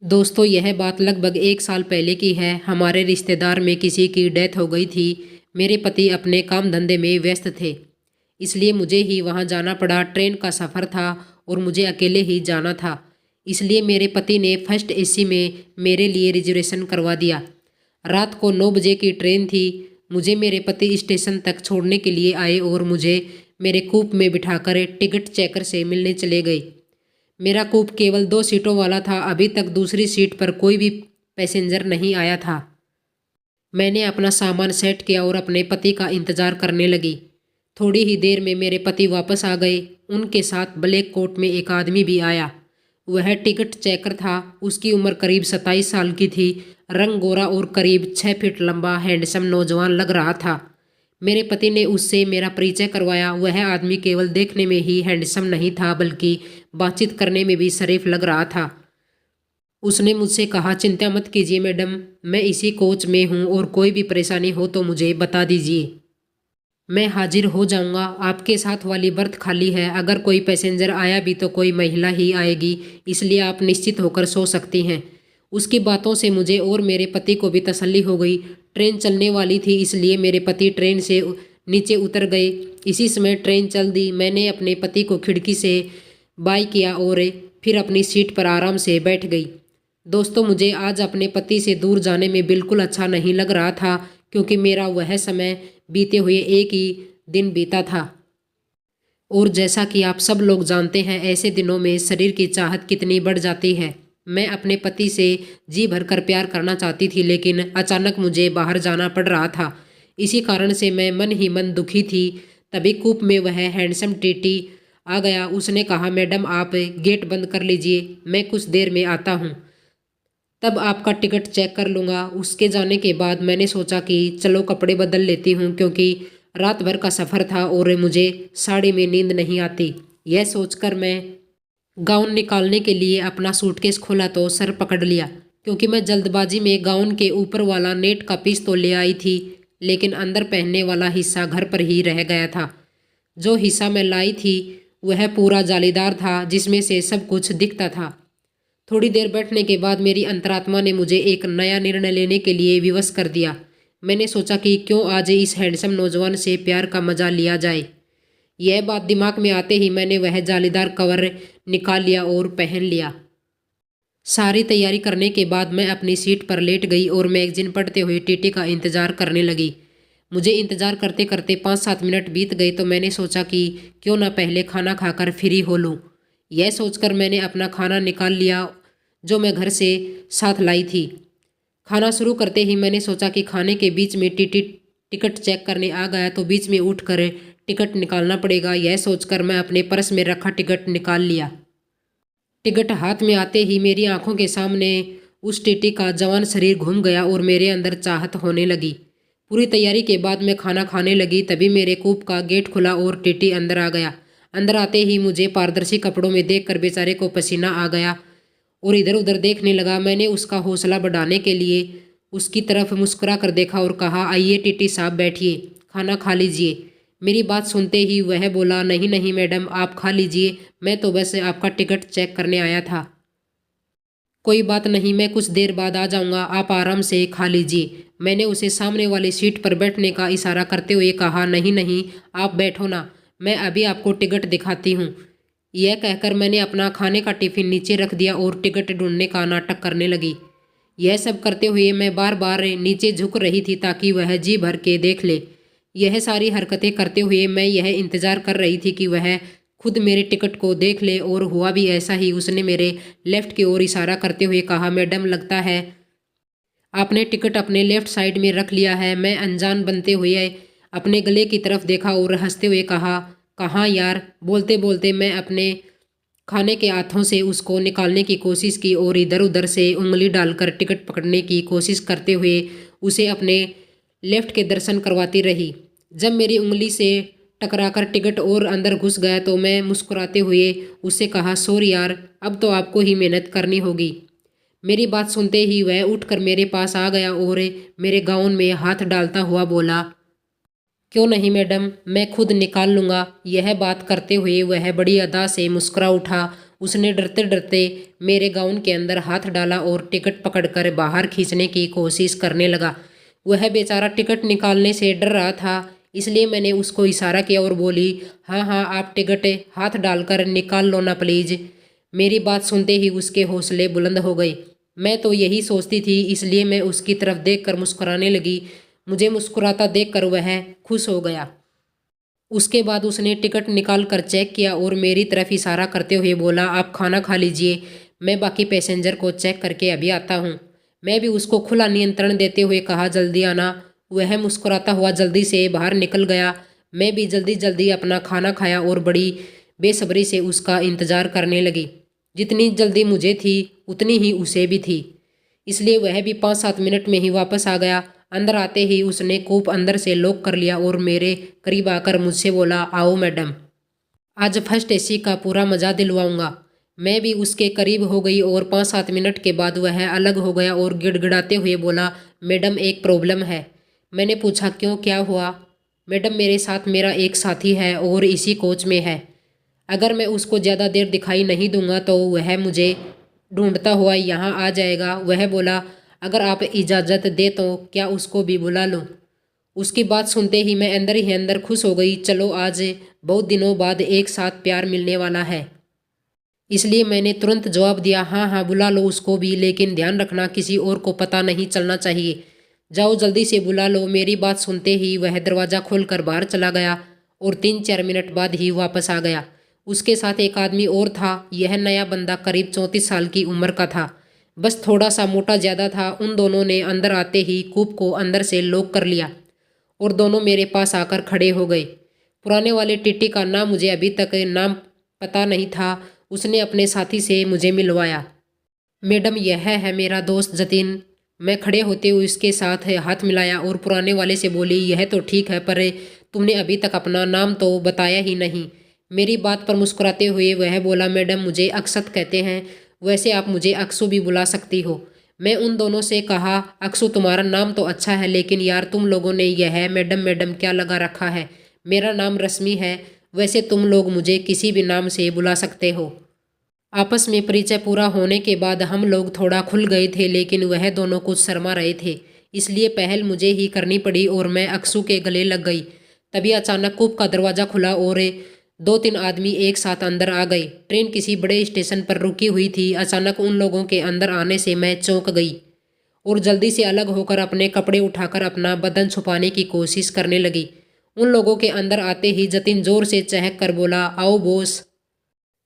दोस्तों, यह बात लगभग 1 साल पहले की है। हमारे रिश्तेदार में किसी की डेथ हो गई थी। मेरे पति अपने काम धंधे में व्यस्त थे, इसलिए मुझे ही वहां जाना पड़ा। ट्रेन का सफ़र था और मुझे अकेले ही जाना था, इसलिए मेरे पति ने फर्स्ट एसी में मेरे लिए रिजर्वेशन करवा दिया। रात को 9 बजे की ट्रेन थी। मुझे मेरे पति स्टेशन तक छोड़ने के लिए आए और मुझे मेरे कूप में बिठाकर टिकट चेकर से मिलने चले गए। मेरा कूप केवल 2 सीटों वाला था। अभी तक दूसरी सीट पर कोई भी पैसेंजर नहीं आया था। मैंने अपना सामान सेट किया और अपने पति का इंतज़ार करने लगी। थोड़ी ही देर में मेरे पति वापस आ गए। उनके साथ ब्लैक कोट में एक आदमी भी आया। वह टिकट चेकर था। उसकी उम्र करीब 27 साल की थी। रंग गोरा और करीब 6 फीट लंबा हैंडसम नौजवान लग रहा था। मेरे पति ने उससे मेरा परिचय करवाया। वह आदमी केवल देखने में ही हैंडसम नहीं था, बल्कि बातचीत करने में भी शरीफ लग रहा था। उसने मुझसे कहा, चिंता मत कीजिए मैडम, मैं इसी कोच में हूँ और कोई भी परेशानी हो तो मुझे बता दीजिए, मैं हाजिर हो जाऊंगा। आपके साथ वाली बर्थ खाली है। अगर कोई पैसेंजर आया भी तो कोई महिला ही आएगी, इसलिए आप निश्चित होकर सो सकती हैं। उसकी बातों से मुझे और मेरे पति को भी तसल्ली हो गई। ट्रेन चलने वाली थी, इसलिए मेरे पति ट्रेन से नीचे उतर गए। इसी समय ट्रेन चल दी। मैंने अपने पति को खिड़की से बाय किया और फिर अपनी सीट पर आराम से बैठ गई। दोस्तों, मुझे आज अपने पति से दूर जाने में बिल्कुल अच्छा नहीं लग रहा था, क्योंकि मेरा वह समय बीते हुए एक ही दिन बीता था। और जैसा कि आप सब लोग जानते हैं, ऐसे दिनों में शरीर की चाहत कितनी बढ़ जाती है। मैं अपने पति से जी भरकर प्यार करना चाहती थी, लेकिन अचानक मुझे बाहर जाना पड़ रहा था। इसी कारण से मैं मन ही मन दुखी थी। तभी कूप में वह हैंडसम टीटी आ गया। उसने कहा, मैडम आप गेट बंद कर लीजिए, मैं कुछ देर में आता हूँ, तब आपका टिकट चेक कर लूँगा। उसके जाने के बाद मैंने सोचा कि चलो कपड़े बदल लेती हूँ, क्योंकि रात भर का सफ़र था और मुझे साड़ी में नींद नहीं आती। यह सोचकर मैं गाउन निकालने के लिए अपना सूटकेस खोला तो सर पकड़ लिया, क्योंकि मैं जल्दबाजी में गाउन के ऊपर वाला नेट का पीस तो ले आई थी, लेकिन अंदर पहनने वाला हिस्सा घर पर ही रह गया था। जो हिस्सा मैं लाई थी वह पूरा जालीदार था, जिसमें से सब कुछ दिखता था। थोड़ी देर बैठने के बाद मेरी अंतरात्मा ने मुझे एक नया निर्णय लेने के लिए विवश कर दिया। मैंने सोचा कि क्यों आज इस हैंडसम नौजवान से प्यार का मजा लिया जाए। यह बात दिमाग में आते ही मैंने वह जालीदार कवर निकाल लिया और पहन लिया। सारी तैयारी करने के बाद मैं अपनी सीट पर लेट गई और मैगजीन पढ़ते हुए टीटी का इंतज़ार करने लगी। मुझे इंतज़ार करते करते 5-7 मिनट बीत गए, तो मैंने सोचा कि क्यों ना पहले खाना खाकर फ्री हो लूँ। यह सोचकर मैंने अपना खाना निकाल लिया, जो मैं घर से साथ लाई थी। खाना शुरू करते ही मैंने सोचा कि खाने के बीच में टीटी टिकट चेक करने आ गया तो बीच में उठकर टिकट निकालना पड़ेगा। यह सोचकर मैं अपने पर्स में रखा टिकट निकाल लिया। टिकट हाथ में आते ही मेरी आंखों के सामने उस टीटी का जवान शरीर घूम गया और मेरे अंदर चाहत होने लगी। पूरी तैयारी के बाद मैं खाना खाने लगी, तभी मेरे कूप का गेट खुला और टीटी अंदर आ गया। अंदर आते ही मुझे पारदर्शी कपड़ों में देखकर बेचारे को पसीना आ गया और इधर उधर देखने लगा। मैंने उसका हौसला बढ़ाने के लिए उसकी तरफ मुस्कुरा कर देखा और कहा, आइए टीटी साहब बैठिए, खाना खा लीजिए। मेरी बात सुनते ही वह बोला, नहीं नहीं मैडम, आप खा लीजिए, मैं तो बस आपका टिकट चेक करने आया था। कोई बात नहीं, मैं कुछ देर बाद आ जाऊंगा, आप आराम से खा लीजिए। मैंने उसे सामने वाली सीट पर बैठने का इशारा करते हुए कहा, नहीं नहीं, आप बैठो ना, मैं अभी आपको टिकट दिखाती हूँ। यह कहकर मैंने अपना खाने का टिफिन नीचे रख दिया और टिकट ढूंढने का नाटक करने लगी। यह सब करते हुए मैं बार बार नीचे झुक रही थी ताकि वह जी भर के देख ले। यह सारी हरकतें करते हुए मैं यह इंतज़ार कर रही थी कि वह खुद मेरे टिकट को देख ले, और हुआ भी ऐसा ही। उसने मेरे लेफ्ट की ओर इशारा करते हुए कहा, मैडम लगता है आपने टिकट अपने लेफ्ट साइड में रख लिया है। मैं अनजान बनते हुए अपने गले की तरफ देखा और हंसते हुए कहा, कहाँ यार। बोलते बोलते मैं अपने खाने के हाथों से उसको निकालने की कोशिश की और इधर उधर से उंगली डालकर टिकट पकड़ने की कोशिश करते हुए उसे अपने लेफ्ट के दर्शन करवाती रही। जब मेरी उंगली से टकराकर टिकट और अंदर घुस गया तो मैं मुस्कुराते हुए उससे कहा, सॉरी यार, अब तो आपको ही मेहनत करनी होगी। मेरी बात सुनते ही वह उठकर मेरे पास आ गया और मेरे गाउन में हाथ डालता हुआ बोला, क्यों नहीं मैडम, मैं खुद निकाल लूँगा। यह बात करते हुए वह बड़ी अदा से मुस्कुरा उठा उसने डरते डरते मेरे गाउन के अंदर हाथ डाला और टिकट पकड़कर बाहर खींचने की कोशिश करने लगा। वह बेचारा टिकट निकालने से डर रहा था, इसलिए मैंने उसको इशारा किया और बोली, हाँ हाँ आप टिकट हाथ डालकर निकाल लो ना प्लीज़। मेरी बात सुनते ही उसके हौसले बुलंद हो गए। मैं तो यही सोचती थी, इसलिए मैं उसकी तरफ देखकर मुस्कुराने लगी। मुझे मुस्कुराता देखकर वह खुश हो गया। उसके बाद उसने टिकट निकाल कर चेक किया और मेरी तरफ इशारा करते हुए बोला, आप खाना खा लीजिए, मैं बाकी पैसेंजर को चेक करके अभी आता हूँ। मैं भी उसको खुला नियंत्रण देते हुए कहा, जल्दी आना। वह मुस्कुराता हुआ जल्दी से बाहर निकल गया। मैं भी जल्दी जल्दी अपना खाना खाया और बड़ी बेसब्री से उसका इंतज़ार करने लगी। जितनी जल्दी मुझे थी उतनी ही उसे भी थी, इसलिए वह भी 5-7 मिनट में ही वापस आ गया। अंदर आते ही उसने कूप अंदर से लॉक कर लिया और मेरे करीब आकर मुझसे बोला, आओ मैडम, आज फर्स्ट एसी का पूरा मज़ा दिलवाऊंगा। मैं भी उसके करीब हो गई और 5-7 मिनट के बाद वह अलग हो गया और गिड़गिड़ाते हुए बोला, मैडम एक प्रॉब्लम है। मैंने पूछा, क्यों, क्या हुआ? मैडम मेरे साथ मेरा एक साथी है और इसी कोच में है। अगर मैं उसको ज़्यादा देर दिखाई नहीं दूंगा तो वह मुझे ढूंढता हुआ यहाँ आ जाएगा। वह बोला, अगर आप इजाज़त दे तो क्या उसको भी बुला लूँ? उसकी बात सुनते ही मैं अंदर ही अंदर खुश हो गई। चलो आज बहुत दिनों बाद एक साथ प्यार मिलने वाला है। इसलिए मैंने तुरंत जवाब दिया, हाँ हाँ बुला लो उसको भी, लेकिन ध्यान रखना किसी और को पता नहीं चलना चाहिए। जाओ जल्दी से बुला लो। मेरी बात सुनते ही वह दरवाज़ा खोलकर बाहर चला गया और 3-4 मिनट बाद ही वापस आ गया। उसके साथ एक आदमी और था। यह नया बंदा करीब 34 साल की उम्र का था, बस थोड़ा सा मोटा ज़्यादा था। उन दोनों ने अंदर आते ही कूप को अंदर से लॉक कर लिया और दोनों मेरे पास आकर खड़े हो गए। पुराने वाले टिट्टी का नाम मुझे अभी तक नाम पता नहीं था। उसने अपने साथी से मुझे मिलवाया। मैडम यह है मेरा दोस्त जतिन। मैं खड़े होते हुए उसके साथ हाथ मिलाया और पुराने वाले से बोली, यह तो ठीक है पर तुमने अभी तक अपना नाम तो बताया ही नहीं। मेरी बात पर मुस्कुराते हुए वह बोला, मैडम मुझे अक्षत कहते हैं, वैसे आप मुझे अक्सू भी बुला सकती हो। मैं उन दोनों से कहा, अक्सू तुम्हारा नाम तो अच्छा है, लेकिन यार तुम लोगों ने यह मैडम मैडम क्या लगा रखा है? मेरा नाम रश्मि है, वैसे तुम लोग मुझे किसी भी नाम से बुला सकते हो। आपस में परिचय पूरा होने के बाद हम लोग थोड़ा खुल गए थे, लेकिन वह दोनों कुछ शर्मा रहे थे, इसलिए पहल मुझे ही करनी पड़ी और मैं अक्सू के गले लग गई। तभी अचानक कूप का दरवाज़ा खुला और 2-3 आदमी एक साथ अंदर आ गए। ट्रेन किसी बड़े स्टेशन पर रुकी हुई थी। अचानक उन लोगों के अंदर आने से मैं चौंक गई और जल्दी से अलग होकर अपने कपड़े उठाकर अपना बदन छुपाने की कोशिश करने लगी। उन लोगों के अंदर आते ही जतिन जोर से चहक कर बोला, आओ बॉस,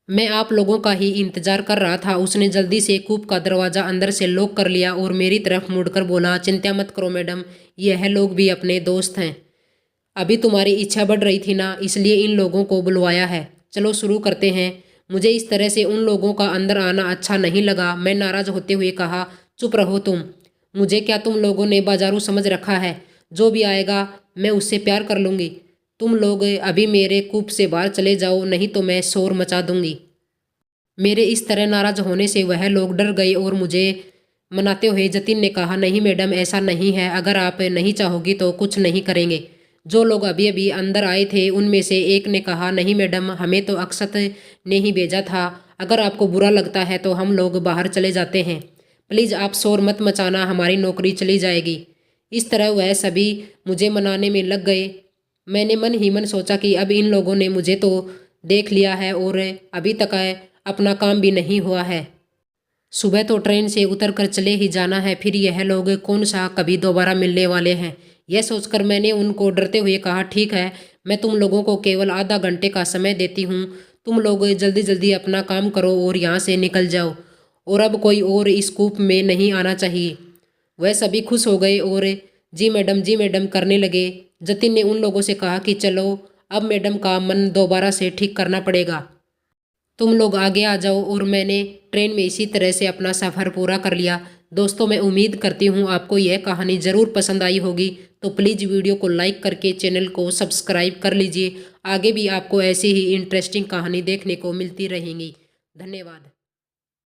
मैं आप लोगों का ही इंतजार कर रहा था। उसने जल्दी से कूप का दरवाज़ा अंदर से लॉक कर लिया और मेरी तरफ मुड़कर बोला, चिंता मत करो मैडम, यह लोग भी अपने दोस्त हैं। अभी तुम्हारी इच्छा बढ़ रही थी ना, इसलिए इन लोगों को बुलवाया है। चलो शुरू करते हैं। मुझे इस तरह से उन लोगों का अंदर आना अच्छा नहीं लगा। मैं नाराज़ होते हुए कहा, चुप रहो तुम, मुझे क्या तुम लोगों ने बाजारू समझ रखा है? जो भी आएगा मैं उससे प्यार कर लूँगी। तुम लोग अभी मेरे कूप से बाहर चले जाओ, नहीं तो मैं शोर मचा दूंगी। मेरे इस तरह नाराज होने से वह लोग डर गए और मुझे मनाते हुए जतिन ने कहा, नहीं मैडम ऐसा नहीं है, अगर आप नहीं चाहोगी तो कुछ नहीं करेंगे। जो लोग अभी अभी अंदर आए थे उनमें से एक ने कहा, नहीं मैडम हमें तो अक्षत ने ही भेजा था, अगर आपको बुरा लगता है तो हम लोग बाहर चले जाते हैं, प्लीज़ आप शोर मत मचाना, हमारी नौकरी चली जाएगी। इस तरह वह सभी मुझे मनाने में लग गए। मैंने मन ही मन सोचा कि अब इन लोगों ने मुझे तो देख लिया है और अभी तक अपना काम भी नहीं हुआ है। सुबह तो ट्रेन से उतर कर चले ही जाना है, फिर यह लोग कौन सा कभी दोबारा मिलने वाले हैं। यह सोचकर मैंने उनको डरते हुए कहा, ठीक है, मैं तुम लोगों को केवल आधा घंटे का समय देती हूँ, तुम लोग जल्दी जल्दी अपना काम करो और यहाँ से निकल जाओ, और अब कोई और इस कूप में नहीं आना चाहिए। वह सभी खुश हो गए और जी मैडम करने लगे। जतिन ने उन लोगों से कहा कि चलो अब मैडम का मन दोबारा से ठीक करना पड़ेगा, तुम लोग आगे आ जाओ। और मैंने ट्रेन में इसी तरह से अपना सफ़र पूरा कर लिया। दोस्तों मैं उम्मीद करती हूँ आपको यह कहानी ज़रूर पसंद आई होगी, तो प्लीज़ वीडियो को लाइक करके चैनल को सब्सक्राइब कर लीजिए। आगे भी आपको ऐसी ही इंटरेस्टिंग कहानी देखने को मिलती रहेंगी। धन्यवाद।